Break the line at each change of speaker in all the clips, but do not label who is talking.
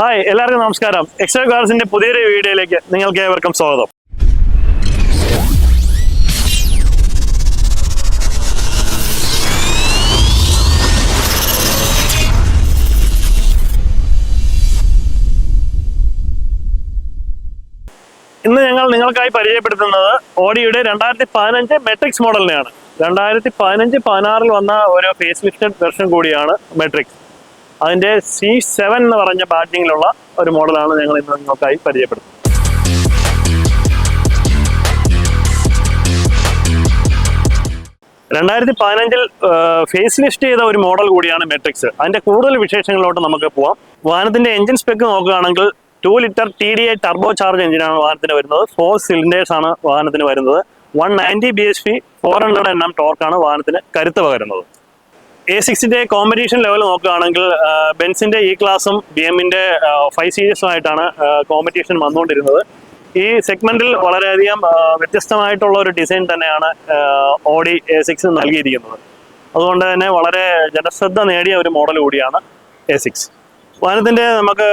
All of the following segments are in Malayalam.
ഹായ് എല്ലാവർക്കും നമസ്കാരം. എക്സ്ട്രാ കാർസിന്റെ പുതിയൊരു വീഡിയോയിലേക്ക് നിങ്ങൾക്ക് ഏവർക്കും സ്വാഗതം. ഇന്ന് ഞങ്ങൾ നിങ്ങൾക്കായി പരിചയപ്പെടുത്തുന്നത് ഓഡിയുടെ 2015 മെട്രിക്സ് മോഡലിനെയാണ്. 2015-16 വന്ന ഒരു ഫേസ് ലിഫ്റ്റഡ് വെർഷൻ കൂടിയാണ് മെട്രിക്സ്. അതിൻ്റെ C7 എന്ന് പറഞ്ഞ ബാറ്റിങ്ങിലുള്ള ഒരു മോഡലാണ് ഞങ്ങൾ ഇന്ന് നിങ്ങൾക്കായി പരിചയപ്പെടുത്തുന്നത്. രണ്ടായിരത്തി 2015 ഫേസ് ലിഫ്റ്റ് ചെയ്ത ഒരു മോഡൽ കൂടിയാണ് മെട്രിക്സ്. അതിൻ്റെ കൂടുതൽ വിശേഷങ്ങളിലോട്ട് നമുക്ക് പോവാം. വാഹനത്തിൻ്റെ എഞ്ചിൻ സ്പെക്ക് നോക്കുകയാണെങ്കിൽ 2 ലിറ്റർ TDI ടർബോ ചാർജ് എഞ്ചിനാണ് വാഹനത്തിന് വരുന്നത്. 4 സിലിണ്ടേഴ്സ് ആണ് വാഹനത്തിന് വരുന്നത്. 190 bhp 400 Nm ടോർക്കാണ് വാഹനത്തിന് കരുത്ത് പകരുന്നത്. A6ന്റെ കോമ്പറ്റീഷൻ ലെവൽ നോക്കുകയാണെങ്കിൽ ബെൻസിന്റെ E ക്ലാസും BMന്റെ 5 സീരീസുമായിട്ടാണ് കോമ്പറ്റീഷൻ വന്നുകൊണ്ടിരുന്നത്. ഈ സെഗ്മെന്റിൽ വളരെയധികം വ്യത്യസ്തമായിട്ടുള്ള ഒരു ഡിസൈൻ തന്നെയാണ് ഓഡി A6 നൽകിയിരിക്കുന്നത്. അതുകൊണ്ട് തന്നെ വളരെ ജനശ്രദ്ധ നേടിയ ഒരു മോഡൽ കൂടിയാണ് A6. വാഹനത്തിന്റെ നമുക്ക്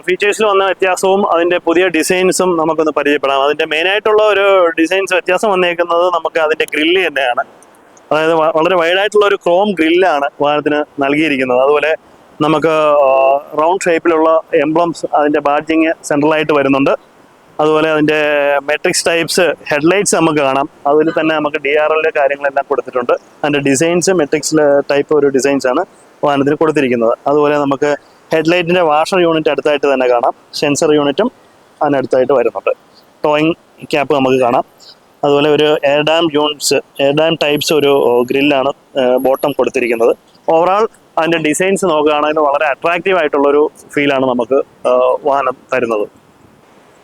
ഫീച്ചേഴ്സിൽ വന്ന വ്യത്യാസവും അതിന്റെ പുതിയ ഡിസൈൻസും നമുക്കൊന്ന് പരിചയപ്പെടാം. അതിന്റെ മെയിനായിട്ടുള്ള ഒരു ഡിസൈൻസ് വ്യത്യാസം വന്നേക്കുന്നത് നമുക്ക് അതിന്റെ ഗ്രില്ല് തന്നെയാണ്. അതായത് വളരെ വൈഡായിട്ടുള്ള ഒരു ക്രോം ഗ്രില്ലാണ് വാഹനത്തിന് നൽകിയിരിക്കുന്നത്. അതുപോലെ നമുക്ക് റൗണ്ട് ഷേപ്പിലുള്ള എംബ്ലംസ് അതിൻ്റെ ബാഡ്ജിങ് സെൻട്രലായിട്ട് വരുന്നുണ്ട്. അതുപോലെ അതിൻ്റെ മെട്രിക്സ് ടൈപ്സ് ഹെഡ്ലൈറ്റ്സ് നമുക്ക് കാണാം. അതിൽ തന്നെ നമുക്ക് DRL കാര്യങ്ങളെല്ലാം കൊടുത്തിട്ടുണ്ട്. അതിൻ്റെ ഡിസൈൻസ് മെട്രിക്സ് ടൈപ്പ് ഒരു ഡിസൈൻസാണ് വാഹനത്തിന് കൊടുത്തിരിക്കുന്നത്. അതുപോലെ നമുക്ക് ഹെഡ്ലൈറ്റിൻ്റെ വാഷർ യൂണിറ്റ് അടുത്തായിട്ട് തന്നെ കാണാം. സെൻസർ യൂണിറ്റും അതിനടുത്തായിട്ട് വരുന്നുണ്ട്. ടോയിങ് ക്യാപ്പ് നമുക്ക് കാണാം. അതുപോലെ ഒരു എയർ ഡാം ടൈപ്സ് ഒരു ഗ്രില്ലാണ് ബോട്ടം കൊടുത്തിരിക്കുന്നത്. ഓവറോൾ അതിൻ്റെ ഡിസൈൻസ് നോക്കുകയാണെങ്കിൽ വളരെ അട്രാക്റ്റീവ് ആയിട്ടുള്ളൊരു ഫീലാണ് നമുക്ക് വാഹനം തരുന്നത്.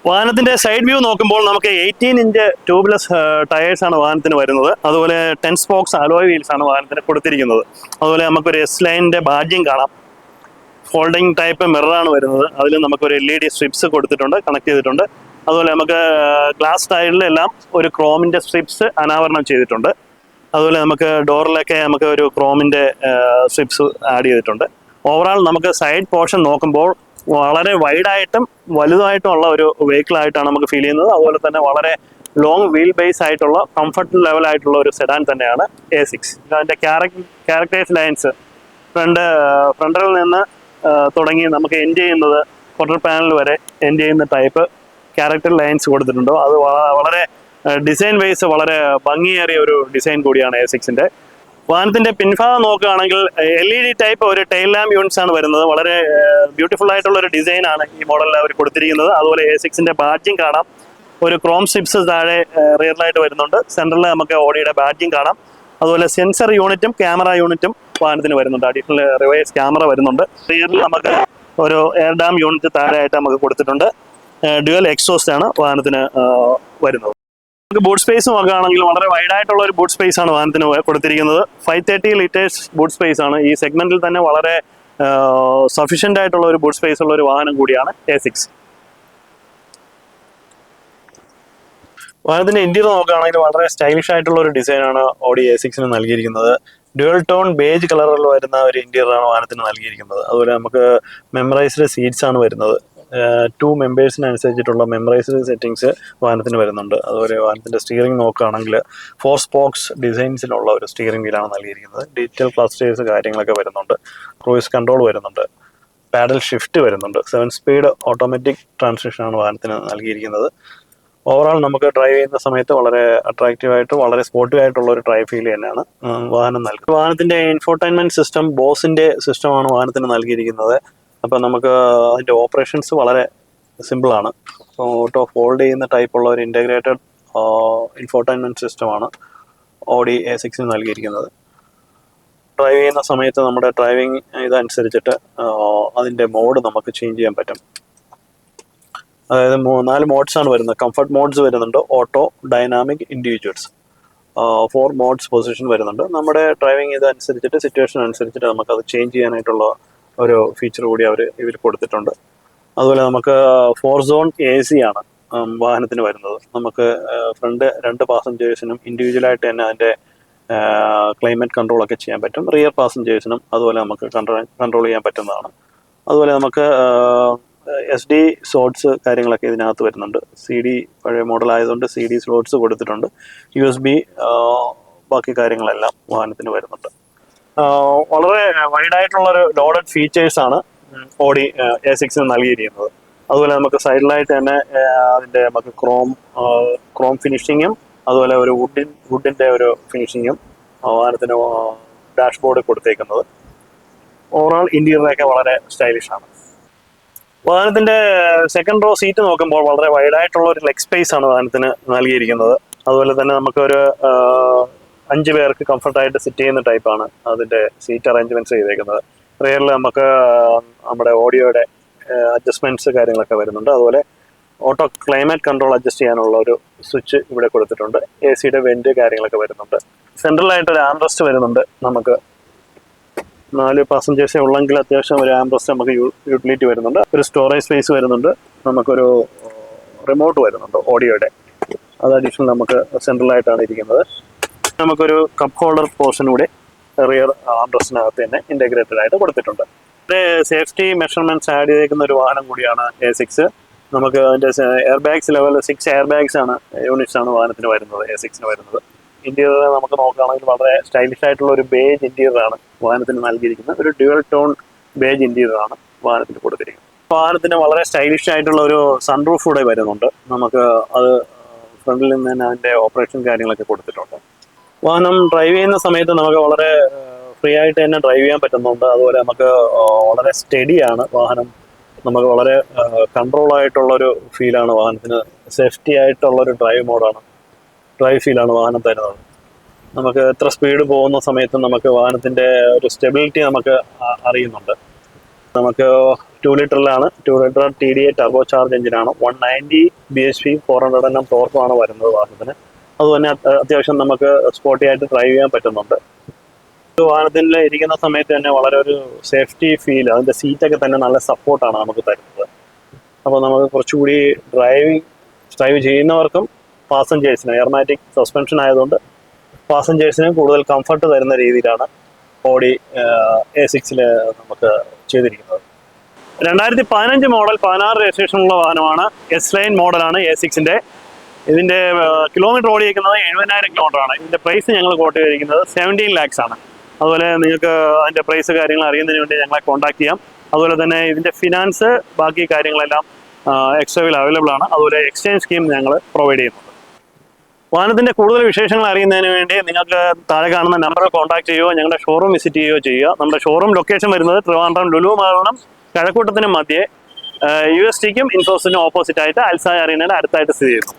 വാഹനത്തിൻ്റെ സൈഡ് വ്യൂ നോക്കുമ്പോൾ നമുക്ക് 18 ഇഞ്ച് ട്യൂബ്ലെസ് ടയേഴ്സാണ് വാഹനത്തിന് വരുന്നത്. അതുപോലെ 10 സ്പോക്സ് അലോയ് വീൽസാണ് വാഹനത്തിന് കൊടുത്തിരിക്കുന്നത്. അതുപോലെ നമുക്കൊരു S ലൈനിൻ്റെ ബാഡ്ജിങ് കാണാം. ഫോൾഡിങ് ടൈപ്പ് മിററാണ് വരുന്നത്. അതിൽ നമുക്കൊരു LED സ്ട്രിപ്സ് കൊടുത്തിട്ടുണ്ട്, കണക്ട് ചെയ്തിട്ടുണ്ട്. അതുപോലെ നമുക്ക് ഗ്ലാസ് ടൈലിലെല്ലാം ഒരു ക്രോമിൻ്റെ സ്ട്രിപ്സ് അനാവരണം ചെയ്തിട്ടുണ്ട്. അതുപോലെ നമുക്ക് ഡോറിലൊക്കെ നമുക്ക് ഒരു ക്രോമിൻ്റെ സ്ട്രിപ്സ് ആഡ് ചെയ്തിട്ടുണ്ട്. ഓവറോൾ നമുക്ക് സൈഡ് പോർഷൻ നോക്കുമ്പോൾ വളരെ വൈഡായിട്ടും വലുതായിട്ടുമുള്ള ഒരു വെഹിക്കിളായിട്ടാണ് നമുക്ക് ഫീൽ ചെയ്യുന്നത്. അതുപോലെ തന്നെ വളരെ ലോങ് വീൽ ബേസ് ആയിട്ടുള്ള കംഫർട്ട് ലെവലായിട്ടുള്ള ഒരു സെഡാൻ തന്നെയാണ് A6. അതിൻ്റെ ക്യാരക്ടേഴ്സ് ലൈൻസ് ഫ്രണ്ടിൽ നിന്ന് തുടങ്ങി നമുക്ക് എൻഡ് ചെയ്യുന്നത് ക്വാർട്ടർ പാനൽ വരെ എൻഡ് ചെയ്യുന്ന ടൈപ്പ് ക്യാരക്ടർ ലൈൻസ് കൊടുത്തിട്ടുണ്ടോ. അത് വളരെ ഡിസൈൻ വൈസ് വളരെ ഭംഗിയേറിയ ഒരു ഡിസൈൻ കൂടിയാണ് A6ന്റെ. വാഹനത്തിന്റെ പിൻഭാഗം നോക്കുകയാണെങ്കിൽ LED ടൈപ്പ് ഒരു ടെയിൽ ലാമ്പ് യൂണിറ്റ്സ് ആണ് വരുന്നത്. വളരെ ബ്യൂട്ടിഫുൾ ആയിട്ടുള്ള ഒരു ഡിസൈനാണ് ഈ മോഡലിൽ അവർ കൊടുത്തിരിക്കുന്നത്. അതുപോലെ A6ന്റെ ബാഡ്ജിങ് കാണാം. ഒരു ക്രോം സ്ട്രിപ്സ് താഴെ റിയറിലായിട്ട് വരുന്നുണ്ട്. സെൻട്രലിൽ നമുക്ക് ഓഡിയുടെ ബാഡ്ജിങ് കാണാം. അതുപോലെ സെൻസർ യൂണിറ്റും ക്യാമറ യൂണിറ്റും വാഹനത്തിന് വരുന്നുണ്ട്. അഡീഷണൽ റിവേഴ്സ് ക്യാമറ വരുന്നുണ്ട്. റിയറിൽ നമുക്ക് ഒരു എയർ ഡാം യൂണിറ്റ് താഴെയായിട്ട് നമുക്ക് കൊടുത്തിട്ടുണ്ട്. ഡ്യുവൽ എക്സോസ്റ്റ് ആണ് വാഹനത്തിന് വരുന്നത്. നമുക്ക് ബൂട്ട് സ്പേസ് നോക്കുകയാണെങ്കിൽ വളരെ വൈഡായിട്ടുള്ള ഒരു ബൂട്ട് സ്പേസ് ആണ് വാഹനത്തിന് കൊടുത്തിരിക്കുന്നത്. 530 ലിറ്റേഴ്സ് ബൂട്ട് സ്പേസ് ആണ്. ഈ സെഗ്മെന്റിൽ തന്നെ വളരെ സഫീഷ്യൻ്റ് ആയിട്ടുള്ള ഒരു ബൂട്ട് സ്പേസ് ഉള്ള ഒരു വാഹനം കൂടിയാണ് A6. വാഹനത്തിന്റെ ഇന്റീരിയർ നോക്കുകയാണെങ്കിൽ വളരെ സ്റ്റൈലിഷ് ആയിട്ടുള്ള ഒരു ഡിസൈനാണ് ഓഡി A6ന് നൽകിയിരിക്കുന്നത്. ഡ്യുവൽ ടോൺ ബേജ് കളറിൽ വരുന്ന ഒരു ഇന്റീരിയറാണ് വാഹനത്തിന് നൽകിയിരിക്കുന്നത്. അതുപോലെ നമുക്ക് മെമ്മറൈസ്ഡ് സീറ്റ്സ് ആണ് വരുന്നത്. 2 മെമ്പേഴ്സിനനുസരിച്ചിട്ടുള്ള മെമ്മറൈസ്ഡ് സെറ്റിങ്സ് വാഹനത്തിന് വരുന്നുണ്ട്. അതുപോലെ വാഹനത്തിൻ്റെ സ്റ്റിയറിംഗ് നോക്കുകയാണെങ്കിൽ 4 സ്പോക്സ് ഡിസൈൻസിലുള്ള ഒരു സ്റ്റിയറിംഗ് വീലാണ് നൽകിയിരിക്കുന്നത്. ഡിജിറ്റൽ ക്ലസ്റ്റേഴ്സ് കാര്യങ്ങളൊക്കെ വരുന്നുണ്ട്. ക്രൂയിസ് കൺട്രോൾ വരുന്നുണ്ട്. പാഡൽ ഷിഫ്റ്റ് വരുന്നുണ്ട്. 7 സ്പീഡ് ഓട്ടോമാറ്റിക് ട്രാൻസ്മിഷനാണ് വാഹനത്തിന് നൽകിയിരിക്കുന്നത്. ഓവറോൾ നമുക്ക് ഡ്രൈവ് ചെയ്യുന്ന സമയത്ത് വളരെ അട്രാക്റ്റീവായിട്ട് വളരെ സ്പോർട്ടീവ് ആയിട്ടുള്ള ഒരു ഡ്രൈവ് ഫീൽ തന്നെയാണ് വാഹനം നൽകുന്നത്. വാഹനത്തിൻ്റെ ഇൻഫോർടൈൻമെൻറ്റ് സിസ്റ്റം ബോസിൻ്റെ സിസ്റ്റമാണ് വാഹനത്തിന് നൽകിയിരിക്കുന്നത്. അപ്പം നമുക്ക് അതിൻ്റെ ഓപ്പറേഷൻസ് വളരെ സിമ്പിളാണ്. ഓട്ടോ ഫോൾഡ് ചെയ്യുന്ന ടൈപ്പുള്ള ഒരു ഇൻ്റഗ്രേറ്റഡ് ഇൻഫോർടൈൻമെൻറ്റ് സിസ്റ്റമാണ് ഓഡി A6ന് നൽകിയിരിക്കുന്നത്. ഡ്രൈവ് ചെയ്യുന്ന സമയത്ത് നമ്മുടെ ഡ്രൈവിംഗ് ഇതനുസരിച്ചിട്ട് അതിൻ്റെ മോഡ് നമുക്ക് ചേഞ്ച് ചെയ്യാൻ പറ്റും. അതായത് 4 മോഡ്സാണ് വരുന്നത്. കംഫർട്ട് മോഡ്സ് വരുന്നുണ്ട്, auto, dynamic, individuals. 4 modes position വരുന്നുണ്ട്. നമ്മുടെ ഡ്രൈവിംഗ് ഇതനുസരിച്ചിട്ട് സിറ്റുവേഷൻ അനുസരിച്ചിട്ട് നമുക്കത് ചേഞ്ച് ചെയ്യാനായിട്ടുള്ള ഒരു ഫീച്ചർ കൂടി ഇവർ കൊടുത്തിട്ടുണ്ട്. അതുപോലെ നമുക്ക് 4 സോൺ AC ആണ് വാഹനത്തിന് വരുന്നത്. നമുക്ക് ഫ്രണ്ട് 2 പാസഞ്ചേഴ്സിനും ഇൻഡിവിജ്വലായിട്ട് തന്നെ അതിൻ്റെ ക്ലൈമറ്റ് കൺട്രോളൊക്കെ ചെയ്യാൻ പറ്റും. റിയർ പാസഞ്ചേഴ്സിനും അതുപോലെ നമുക്ക് കൺട്രോൾ ചെയ്യാൻ പറ്റുന്നതാണ്. അതുപോലെ നമുക്ക് SD സ്ലോട്ട്സ് കാര്യങ്ങളൊക്കെ ഇതിനകത്ത് വരുന്നുണ്ട്. CD പഴയ മോഡൽ ആയതുകൊണ്ട് CD സ്ലോട്ട്സ് കൊടുത്തിട്ടുണ്ട്. USB ബാക്കി കാര്യങ്ങളെല്ലാം വാഹനത്തിന് വരുന്നുണ്ട്. വളരെ വൈഡായിട്ടുള്ളൊരു ലോഡഡ് ഫീച്ചേഴ്സാണ് ഓഡി A6 നൽകിയിരിക്കുന്നത്. അതുപോലെ നമുക്ക് സൈഡിലായിട്ട് തന്നെ അതിൻ്റെ നമുക്ക് ക്രോം ഫിനിഷിങ്ങും അതുപോലെ ഒരു വുഡിൻ്റെ ഒരു ഫിനിഷിങ്ങും വാഹനത്തിന് ഡാഷ്ബോർഡ് കൊടുത്തേക്കുന്നത്. ഓവറോൾ ഇൻറ്റീരിയറൊക്കെ വളരെ സ്റ്റൈലിഷാണ്. വാഹനത്തിൻ്റെ സെക്കൻഡ് റോ സീറ്റ് നോക്കുമ്പോൾ വളരെ വൈഡായിട്ടുള്ള ഒരു ലെഗ് സ്പേസ് ആണ് വാഹനത്തിന് നൽകിയിരിക്കുന്നത്. അതുപോലെ തന്നെ നമുക്കൊരു 5 പേർക്ക് കംഫർട്ടായിട്ട് സിറ്റ് ചെയ്യുന്ന ടൈപ്പാണ് അതിൻ്റെ സീറ്റ് അറേഞ്ച്മെൻറ്റ്സ് ചെയ്തേക്കുന്നത്. റിയറിൽ നമുക്ക് നമ്മുടെ ഓഡിയോയുടെ അഡ്ജസ്റ്റ്മെൻറ്റ്സ് കാര്യങ്ങളൊക്കെ വരുന്നുണ്ട്. അതുപോലെ ഓട്ടോ ക്ലൈമറ്റ് കൺട്രോൾ അഡ്ജസ്റ്റ് ചെയ്യാനുള്ള ഒരു സ്വിച്ച് ഇവിടെ കൊടുത്തിട്ടുണ്ട്. AC-യുടെ വെൻറ്റ് കാര്യങ്ങളൊക്കെ വരുന്നുണ്ട്. സെൻട്രലായിട്ടൊരു ആംറസ്റ്റ് വരുന്നുണ്ട്. നമുക്ക് 4 പാസഞ്ചേഴ്സേ ഉള്ളെങ്കിൽ അത്യാവശ്യം ഒരു ആംറസ്റ്റ് നമുക്ക് യൂട്ടിലിറ്റി വരുന്നുണ്ട്. ഒരു സ്റ്റോറേജ് സ്പേസ് വരുന്നുണ്ട്. നമുക്കൊരു റിമോട്ട് വരുന്നുണ്ട് ഓഡിയോയുടെ. അത് അഡീഷണൽ നമുക്ക് സെൻട്രലായിട്ടാണ് ഇരിക്കുന്നത്. നമുക്കൊരു കപ്പ് ഹോൾഡർ പോർഷൻ കൂടെ റിയർ ആംറസ്റ്റിനകത്ത് തന്നെ ഇൻറ്റഗ്രേറ്റഡ് ആയിട്ട് കൊടുത്തിട്ടുണ്ട്. സേഫ്റ്റി മെഷർമെൻറ്റ്സ് ആഡ് ചെയ്തേക്കുന്ന ഒരു വാഹനം കൂടിയാണ് A6. നമുക്ക് അതിൻ്റെ air bags level 6 air bags ആണ് യൂണിറ്റ്സ് ആണ് വാഹനത്തിന് വരുന്നത്, A6 വരുന്നത്. ഇന്റീരിയർ നമുക്ക് നോക്കുകയാണെങ്കിൽ വളരെ സ്റ്റൈലിഷ് ആയിട്ടുള്ള ഒരു ബേജ് ഇന്റീരിയറാണ് വാഹനത്തിന് നൽകിയിരിക്കുന്നത്. ഒരു ഡ്യുവൽ ടോൺ ബേജ് ഇന്റീരിയറാണ് വാഹനത്തിന് കൊടുത്തിരിക്കുന്നത്. വാഹനത്തിന് വളരെ സ്റ്റൈലിഷ് ആയിട്ടുള്ള ഒരു സൺറൂഫ് കൂടെ വരുന്നുണ്ട്. നമുക്ക് അത് ഫ്രണ്ടിൽ നിന്ന് തന്നെ അതിൻ്റെ ഓപ്പറേഷൻ കാര്യങ്ങളൊക്കെ കൊടുത്തിട്ടുണ്ട്. വാഹനം ഡ്രൈവ് ചെയ്യുന്ന സമയത്ത് നമുക്ക് വളരെ ഫ്രീ ആയിട്ട് തന്നെ ഡ്രൈവ് ചെയ്യാൻ പറ്റുന്നുണ്ട്. അതുപോലെ നമുക്ക് വളരെ സ്റ്റഡിയാണ് വാഹനം. നമുക്ക് വളരെ കൺട്രോൾ ആയിട്ടുള്ളൊരു ഫീലാണ് വാഹനത്തിന്. സേഫ്റ്റി ആയിട്ടുള്ളൊരു ഡ്രൈവ് ഫീലാണ് വാഹനം തരുന്നത്. നമുക്ക് എത്ര സ്പീഡ് പോകുന്ന സമയത്ത് നമുക്ക് വാഹനത്തിൻ്റെ ഒരു സ്റ്റെബിലിറ്റി നമുക്ക് അറിയുന്നുണ്ട്. നമുക്ക് 2 ലിറ്ററിലാണ്, 2 ലിറ്റർ TDI ടർബോ ചാർജ് എഞ്ചിനാണ്. 190 bhp 400 Nm ടോർക്കുമാണ് വരുന്നത് വാഹനത്തിന്. അതുതന്നെ അത്യാവശ്യം നമുക്ക് സ്പോർട്ടി ആയിട്ട് ഡ്രൈവ് ചെയ്യാൻ പറ്റുന്നുണ്ട്. വാഹനത്തിൽ ഇരിക്കുന്ന സമയത്ത് തന്നെ വളരെ ഒരു സേഫ്റ്റി ഫീൽ, അതിൻ്റെ സീറ്റൊക്കെ തന്നെ നല്ല സപ്പോർട്ടാണ് നമുക്ക് തരുന്നത്. അപ്പോൾ നമുക്ക് കുറച്ചുകൂടി ഡ്രൈവ് ചെയ്യുന്നവർക്കും പാസഞ്ചേഴ്സിന് എയർമാറ്റിക് സസ്പെൻഷൻ ആയതുകൊണ്ട് പാസഞ്ചേഴ്സിന് കൂടുതൽ കംഫർട്ട് തരുന്ന രീതിയിലാണ് ഓഡി A6 നമുക്ക് ചെയ്തിരിക്കുന്നത്. 2015 മോഡൽ 16 രജിസ്ട്രേഷനുള്ള വാഹനമാണ്. S-Line മോഡലാണ് A6. ഇതിൻ്റെ കിലോമീറ്റർ ഓടിയിരിക്കുന്നത് 70,000 കിലോമീറ്ററാണ്. ഇതിൻ്റെ പ്രൈസ് ഞങ്ങൾ കോട്ട് ചെയ്തിരിക്കുന്നത് 17 lakhs ആണ്. അതുപോലെ നിങ്ങൾക്ക് അതിൻ്റെ പ്രൈസ് കാര്യങ്ങൾ അറിയുന്നതിന് വേണ്ടി ഞങ്ങളെ കോൺടാക്ട് ചെയ്യാം. അതുപോലെ തന്നെ ഇതിൻ്റെ ഫിനാൻസ് ബാക്കി കാര്യങ്ങളെല്ലാം എക്സ്ട്രാവിൽ അവൈലബിൾ ആണ്. അതുപോലെ എക്സ്ചേഞ്ച് സ്കീം ഞങ്ങൾ പ്രൊവൈഡ് ചെയ്യുന്നുണ്ട്. വാഹനത്തിൻ്റെ കൂടുതൽ വിശേഷങ്ങൾ അറിയുന്നതിന് വേണ്ടി നിങ്ങൾക്ക് താഴെ കാണുന്ന നമ്പറിൽ കോൺടാക്ട് ചെയ്യുകയോ ഞങ്ങളുടെ ഷോറൂം വിസിറ്റ് ചെയ്യുകയോ ചെയ്യുക. നമ്മുടെ ഷോറൂം ലൊക്കേഷൻ വരുന്നത് ട്രിവാൻഡ്രം ലുലു മാളിനും കഴക്കൂട്ടത്തിനും മധ്യേ USTക്കും ഇൻഫോസിനും ഓപ്പോസിറ്റ് ആയിട്ട് അൽസായ അറീനയുടെ അടുത്തായിട്ട് സ്ഥിതി ചെയ്യുന്നു.